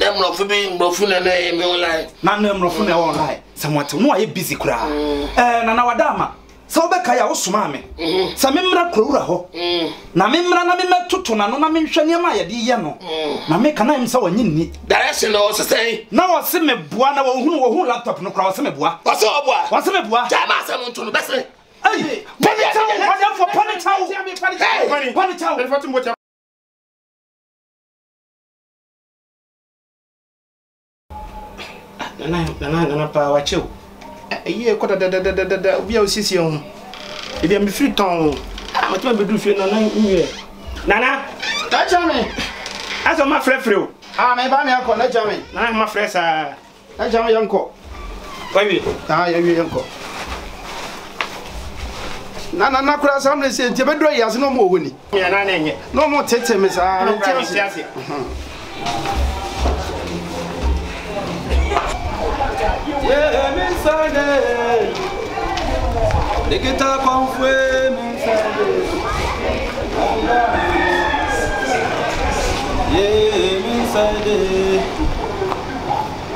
Them rofu na me online. Na nem rofu na online. Samwate no aye busy kura. Na wadama. Sa obeka ya wosoma me. Sa memra kurura ho. Na memra na memetoto na no na menhwe ne ma ye de ye no. Na me kana im sa wanyinni. Direction no say. Na wose me boa na wo laptop no kura wose me boa. Wose oboa. Wose me boa. Jama asem nto no bese. Hey, Panichao, for Panichao. Nana pa wacho. Ye ko da obi osisi on. E bi am free ton. Ma tuma bedu fie no na nwe. Nana, ta chame. Aso ma frefre o. Me ba me akọ na chame. Na ma fresa. Na chame yanko. Wabi. Ya wi yanko. Na kura sam le se je bedro yase no mo woni. Ya na enye. No mo tete me sa. No tiase. Yeah, mensade. De que tá com fue mensade. Yeah, mensade.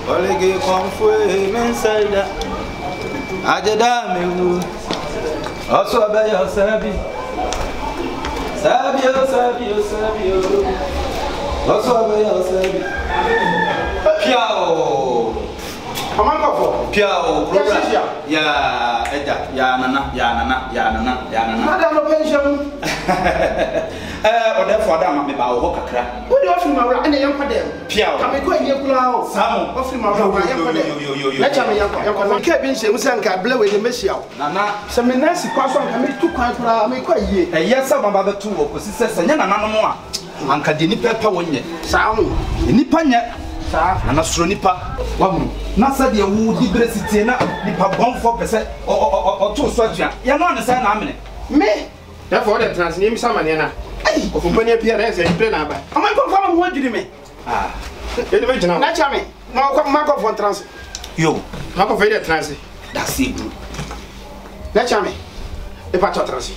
Olha que com fue mensade. Ajada meu. Oso abeyo sabi. Sabio. Oso abeyo sabi. Piao. Amankofo. Piao, program. Ya, eja, ya nana. Nada no pension. Ode for da ma me ba wo kakra. Wo de ofi ma wura ene yanko dem. Piao. Ka me ko enye kula o. Samu. Ofi ma wura yanko dem. Na chame yanko. Na ka bi nche mu se nka ble we de mehia o. Nana, se me nasi kwa so nka me tu kwan kula me kwa yie. Yesa baba betu wo ko sise senya nana no a. Anka de ni pepa wonye. Samu. Nipa nye. Sa. Nana suro nipa. Wamu. Na sa de wu di bresiti na nipa bonfo pese o to so atua. Ya no an say na amene. Me. Therefore the transname samane na. Ai, Of company pia na say play na ba. amankofo ma wo dwiri me. Ele me jina. Na chame. Ma ko makofo trans. Yo, Ma ko fe the trans. that's it, bro. Na chame. E pa trans.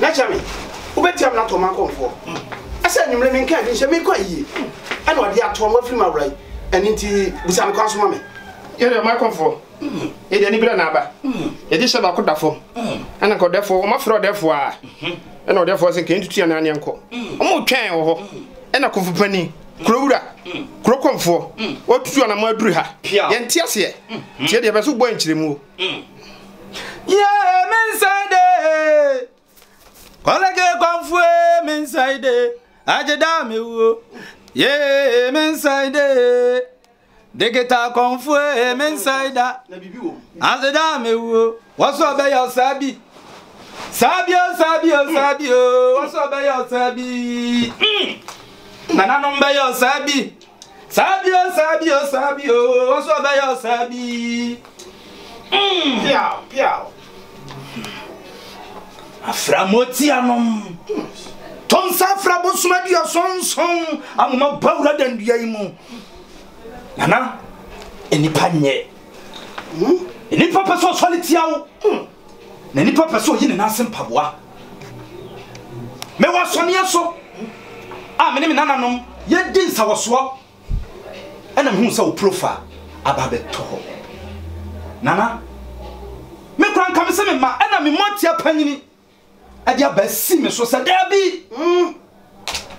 Na chame. Ubetiam na to mankofo. Asa nyumre me nka bi nche me kwa yie. Ana ode ato ma firi ma wrai. Eni nti busa me kwa so ma me. Ye de ma comfort. E de ni bra na ba. E di sheba ko dafo. Ana ko defo, o ma fro defo a. E na o defo se ke ntutu ya na anenko. O mo twen wo ho. E na kofu pani. Kurowura. Kuro komfo. O tutu na ma aduru ha. Ye nti ase. Tie de be so bo nchiremu. Yeah, mensade. Kolege konfue mensade. Ajeda mewo. Yeah, mensade. Degeta konfue mensaida. Na bibi wo. Ajeda mewo. Waso be yo sabi. Sabio. Waso be yo sabi. Nana no be yo sabi. Sabio. Waso be yo sabi. Piao. Aframoti anom. Tonsa frabo sumadia sonson amuma bawra dandua yimu. Nana enipa nye. Enipa peso solitiawo. Na enipa peso yine na sempaboa. Me wasone so. Me nana nom ye din sawoso. Ena me hu sa wo profile ababeto. Nana me kran kam se me ma ena me motia panyini. Adia ba si me so se da bi.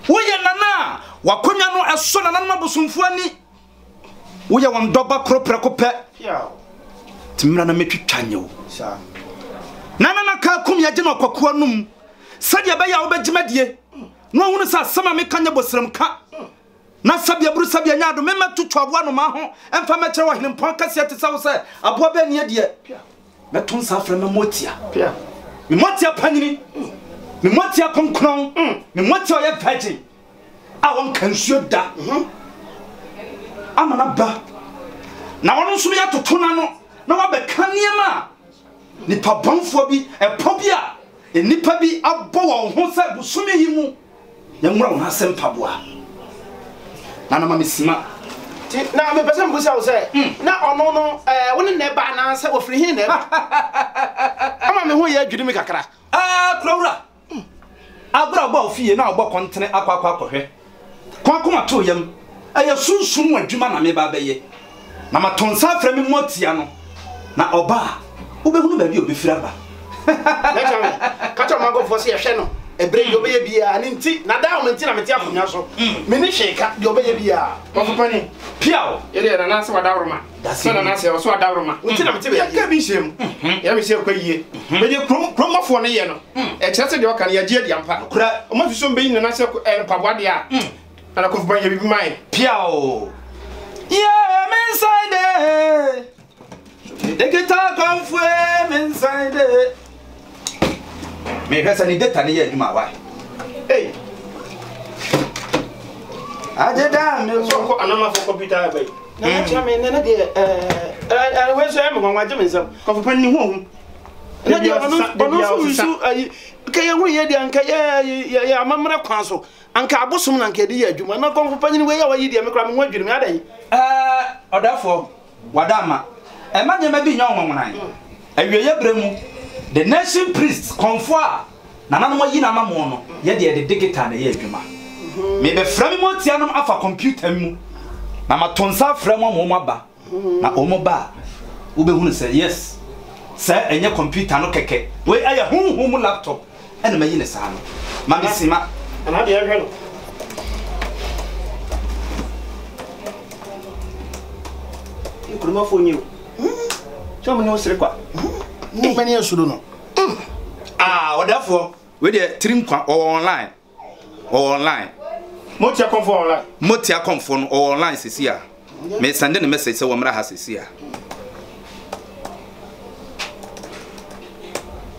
Wo ye nana wakonya no eso nana no bosumfu ani. Wo ye won doba kropreko pe. Piao. Timra na metwitwa nyewo. Sa. Nana na ka kum ya je na kwakoa num. Sadia ba ya wo begimadie. No hunu sa sama me kanya bosrem ka. Na sabia buru sabia nyaado me metutwa aboa no ma ho. Emfa me kire wo hene kase te sa wo se aboa ba ne de. Meton sa afra me motia. Piao. Me motia panyini. Me motia konkron. Me motia oye virgin. A won kansuo da. Amana ba. Na wono nso ya totona no. Na wa be kaniema. Nipa bonfo bi epo bi a nipa bi abɔ wo ho sa busumi yi mu. Ya nwura wo asem paboa. Na ma mesima. Ti na me pese mbusa wo se na ono no woni ne ba na se ofiri hin na ama me ho ye adwiri me kakra. Klawura. Agora ba ofie na ogbo kontene akwa akwa kohwe. Kwa kuma to yam. Aya sunsun adwuma na me ba beye. Na matonsa fra me motia no. Na oba, ubehunu ba bi obefira ba. Next time, catch a mango for see a channel. A break your baby and inti, na da o mentina metia ko nyaso. Me ni sheka your baby a. Pofopani. Piao. Yede na nase wadawroma. So na nase o so wadawroma. Mentina metia be. Ka bi hyem. Ya be hyem kwa yie. Be de kromafo no ye no. E kyerese de o kan ya gie de ampa. Kura o ma fiso mbe na nase mpaboade a. Na Kofopani ya bibi mai. Piao. Yeah, I'm inside there. The guitar come for me inside there. Me resa ni data ni ye duma wa. Hey. Ajeda me So ko anama for computer ba. Na chame na de we so am gwa jeme nsam. Kofopani ni hu. Na de ono so ayi ka ye hu ye de anka ye amamra kwan so. Anka abosom na anka de ye adwuma na Kofopani we ya wa yi de me kra me wadwiri me adan. Odafo wadama. E ma nyema bi nya omwanan. Awieye bremu. The nation priest konfo na nanom yi na mamo no ye de digital na ye adwuma. Me be fra me motia no afa computer mu. Na matonsa fra mo mo ba. Na omo ba. Ube hunu say yes. Say enye computer no keke. We aya hu laptop. Ene mayi ne sa no. Ma bi sima. Ana de hwe no. Kuruma fo nyi. Chama ni osire kwa. Ni mani asuro no. Odafo we de trim kwa online. Online. Motia confo online. Motia confo no online sisi a. Me send the message say wo mra ha sisi a.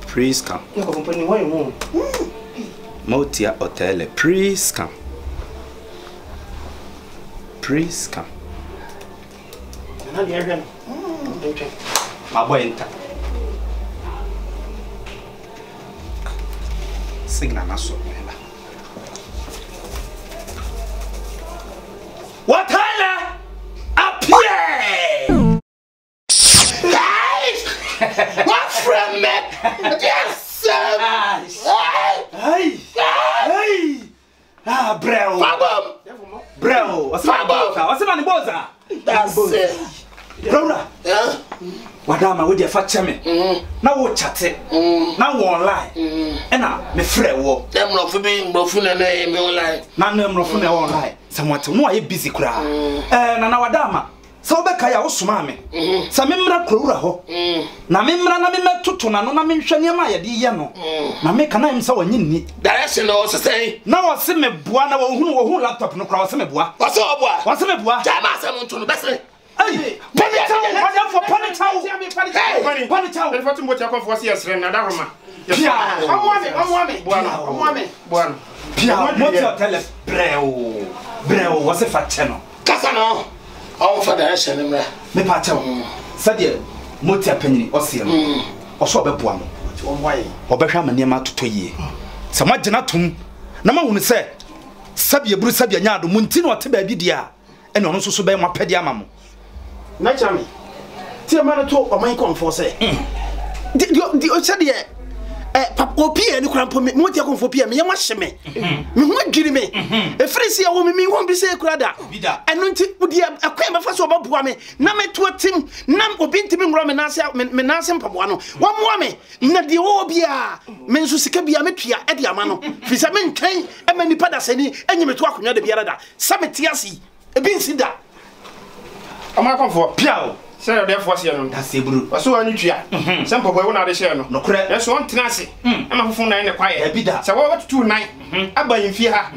Please come. Ni Kofopani wo mu. Motia hotel, please come. Please come. Ana de hwe no. My boy enter. Signal na so member. What Tyler? Up here! Guys! My friend met! Yes, sir! Hey! Hey! Bro! Fabum! Bro! What's my boza? That's it. Bro! Yeah? Wadama we dey fa cheme. Na wo chat. Na wo online. Na me frɛ wo. Them no for being bofu na me online. Na no mrofo na online. Samwate no aye busy kura. Na wadama. Sa obeka ya wo soma me. Sa me mra kurura ho. Na me mra na me metoto na no na me hwɛ ne ma ye de ye no. Na me kana im sa wanyi ni. Direction no say. Na wo se me boa na wo hu laptop no kura wo se me boa. What's up, boy? Wo se me boa. Jama asem nto no best. Hey, Panichao. Hey, Panichao. Ele fatu motia confo si esre na da roma. Pia. Omwame. Buano. Pia, motia tele breo, wo se fa che no. Kasa no. All for direction mra. Me pa che wo. Sade motia panyini osie no. Oso obeboa no. Omwaye. Obehwa manema toto yie. Se magina tum na ma hunu se sabie buru sabie nya ado munti no ote ba bi dia. Ene ono so be mo pede ama mo. Na chame. Ti ma na to o man konfo say. Di o said papa opie ni krampo me mo ti konfo pie me ye mo hye me. Me ho adwiri me. E frisi ya wo me ho bi say kurada. Eno nti udi akwa me fa so obaboa me. Na me to tim na obi ntimi ngro me na ase mpaboa no. Wo mo me na di wo bia me nso sika bia me tua e di ama no. Frisa me ntwen e ma nipa da sani enyi me to akonya da bia da. Sa me tiasi e bi nsida. Ama confo. Piao. Say de force ye no. Da seburu. Waso anyu tua. Say mpaboy wo na de share no. Nokre. Yeso on tenase. Ama fofon nan ne kwaye. Ebida. Say wo watutu nan. Aba yimfie ha.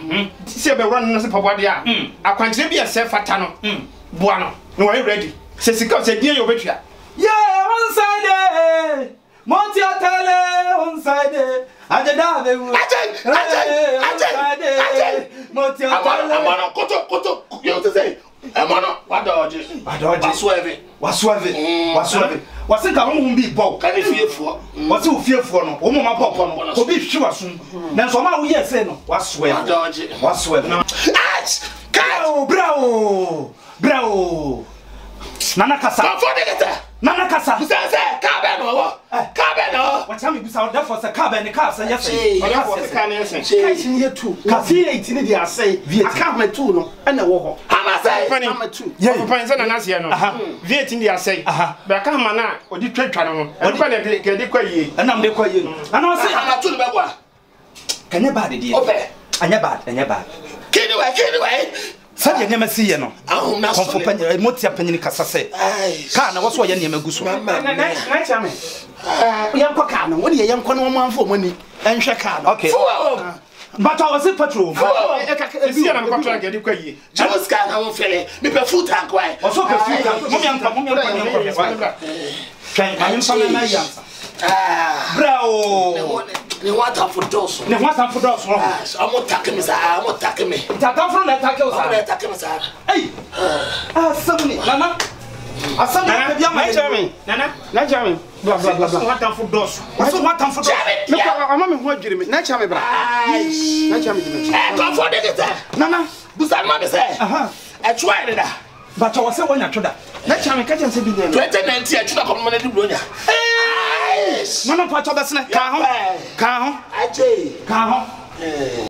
Say be run no se mpaboy a. Akwantre bia se fata no. Boa no. No are you ready? Say sika say die yo betua. Yeah, one side. Monty Atale on side. Ajeda be. Ajay. Monty Atale. Amano koto. You to say. Amano, what dodge? Whatsoever. What's it come be bow? Can you feel for? What's you fear for no? Oh, my pop on. Ko be sure soon. Then so ma we say no. Whatsoever. Bravo. Nana kasa. Come for the Nana kasa. Busa say car be no. Car be no. What time you busa therefore say car be ne car say yes. Therefore say car ne yes. Kai sin here too. Kasi 18 ne dia say. Aka me too no. E na wo ho. Ama say. Ama too. Yeah. Papa nsa na nase no. V8 dia say. Ba ka ma na odi twatwa no. Odi kwa na ke di kwa yie. Enam de kwa yie no. Ana say ama too be boa. Kanya bad dey. Ope. Anya bad. Kini we. Sadi nyama si ye no. Ahum na so. Konfo panyi motia panyi kasa say. Ka na wo so ye nyama guso. Na chame. Yanko ka no. Wo de yanko no manfo mani. Enhwe ka no. Okay. But I was in patrol. Si na me kwatwa ke di kwa yie. Just ka na wo fele. Me pe food tank why. Also pe food tank. Mom yanko. Try I'm from my yansa. Bravo. Ne water for dos. Ne water for dos. I'm attacking me, sir. I'm attacking me. Ta come from attack you, I'm sir. attacking me, sir. Hey. Somebody. Nana. Asana be my chame. Na chame. Blah blah blah. Water for dos. Also water for dos. Me ko ama me ho adwiri me. Na chame bra. Na chame di me. Come for the get. Nana. Busa ma be say. I tried it. But I was say when you try that. Na chame ka jan say bi dem. 2019 I try come money di blonya. Nana pa cho besne. Ka ho. Ajay. Ka ho.